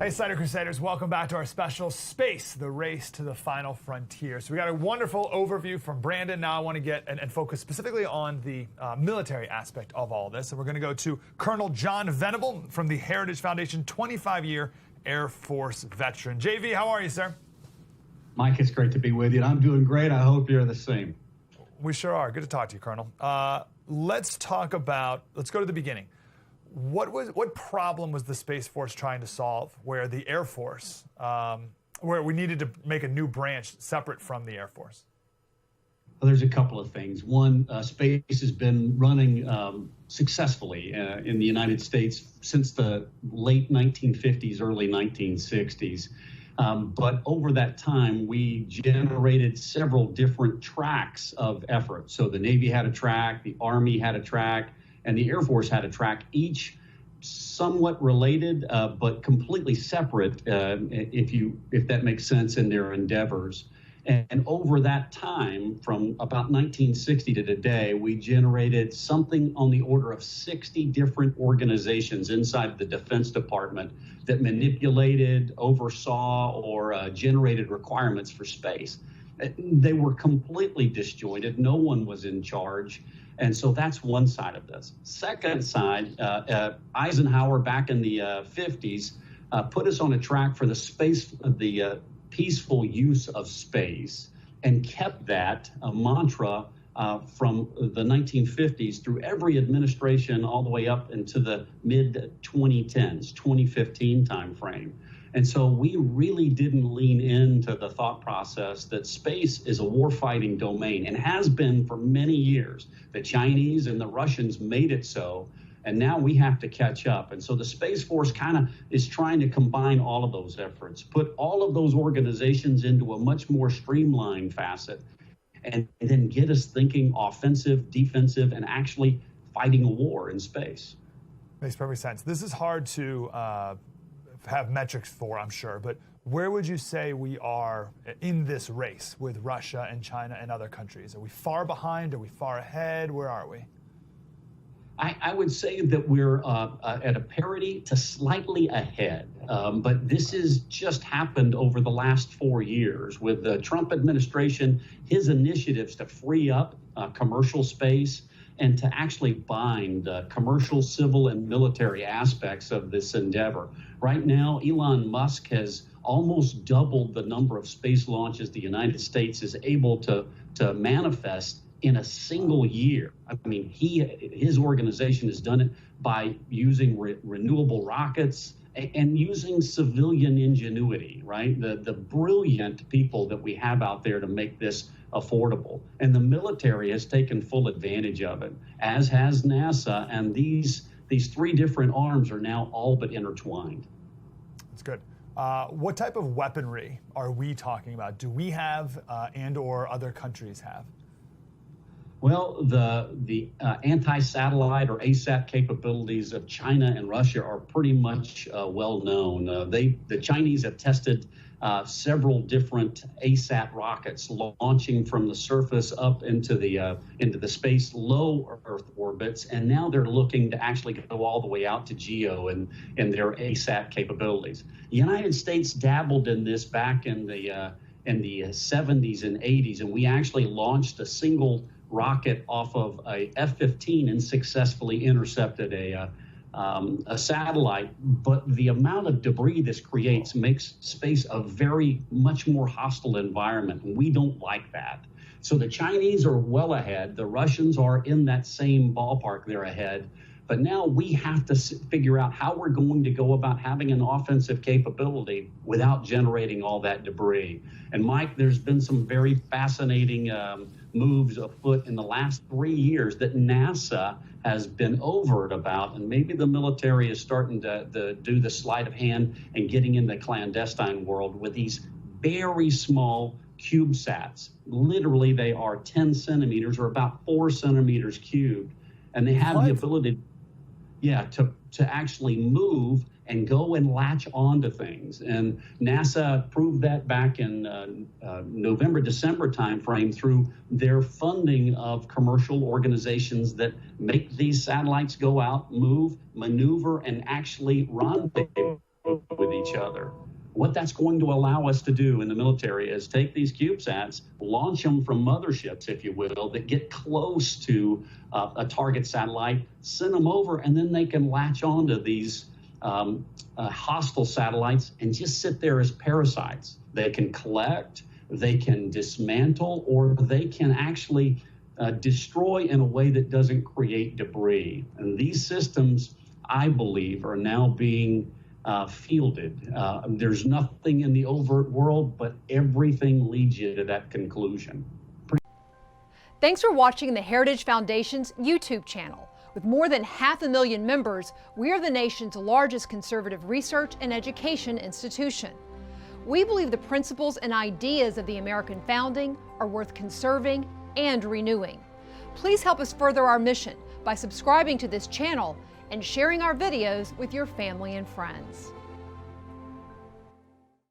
Hey, Cider Crusaders, welcome back to our special Space, the Race to the Final Frontier. So we got a wonderful overview from Brandon. Now I want to get and focus specifically on the military aspect of all this. And we're going to go to Colonel John Venable from the Heritage Foundation, 25-year Air Force veteran. JV, how are you, sir? Mike, it's great to be with you. I'm doing great. I hope you're the same. We sure are. Good to talk to you, Colonel. Let's go to the beginning. What problem was the Space Force trying to solve where the Air Force, where we needed to make a new branch separate from the Air Force? Well, there's a couple of things. One, space has been running successfully in the United States since the late 1950s, early 1960s. But over that time, we generated several different tracks of effort. So the Navy had a track, the Army had a track, and the Air Force had a track, each somewhat related, but completely separate, if that makes sense, in their endeavors. And over that time, from about 1960 to today, we generated something on the order of 60 different organizations inside the Defense Department that manipulated, oversaw, or generated requirements for space. They were completely disjointed. No one was in charge. And so that's one side of this. Second side, Eisenhower back in the 50s put us on a track for the peaceful use of space, and kept that a mantra from the 1950s through every administration all the way up into the mid-2010s, 2015 timeframe. And so we really didn't lean into the thought process that space is a warfighting domain and has been for many years. The Chinese and the Russians made it so, and now we have to catch up. And so the Space Force kind of is trying to combine all of those efforts, put all of those organizations into a much more streamlined facet, and then get us thinking offensive, defensive, and actually fighting a war in space. Makes perfect sense. This is hard to have metrics for, I'm sure, but where would you say we are in this race with Russia and China and other countries? Are we far behind? Are we far ahead? Where are we? I would say that we're at a parity to slightly ahead, but this has just happened over the last 4 years with the Trump administration, his initiatives to free up commercial space and to actually bind commercial, civil, and military aspects of this endeavor. Right now, Elon Musk has almost doubled the number of space launches the United States is able to manifest in a single year. I mean, his organization has done it by using renewable rockets and using civilian ingenuity, right? The brilliant people that we have out there to make this affordable. And the military has taken full advantage of it, as has NASA. And these three different arms are now all but intertwined. That's good. What type of weaponry are we talking about? Do we have and or other countries have? Well, the anti-satellite or ASAT capabilities of China and Russia are pretty much well known. The Chinese have tested several different ASAT rockets launching from the surface up into the space low Earth orbits, and now they're looking to actually go all the way out to GEO in their ASAT capabilities. The United States dabbled in this back in the 70s and 80s, and we actually launched a single rocket off of a F-15 and successfully intercepted a satellite. But the amount of debris this creates makes space a very much more hostile environment, and we don't like that. So the Chinese are well ahead. The Russians are in that same ballpark. They're ahead. But now we have to figure out how we're going to go about having an offensive capability without generating all that debris. And Mike, there's been some very fascinating moves afoot in the last 3 years that NASA has been overt about, and maybe the military is starting to do the sleight of hand and getting in the clandestine world with these very small CubeSats. Literally, they are 10 centimeters or about 4 centimeters cubed, and they have the ability to actually move and go and latch onto things. And NASA proved that back in November, December timeframe through their funding of commercial organizations that make these satellites go out, move, maneuver, and actually rendezvous with each other. What that's going to allow us to do in the military is take these CubeSats, launch them from motherships, if you will, that get close to a target satellite, send them over, and then they can latch onto these hostile satellites and just sit there as parasites. They can collect, they can dismantle, or they can actually destroy in a way that doesn't create debris. And these systems, I believe, are now being fielded. There's nothing in the overt world, but everything leads you to that conclusion. Thanks for watching the Heritage Foundation's YouTube channel. With more than 500,000 members, we are the nation's largest conservative research and education institution. We believe the principles and ideas of the American founding are worth conserving and renewing. Please help us further our mission by subscribing to this channel and sharing our videos with your family and friends.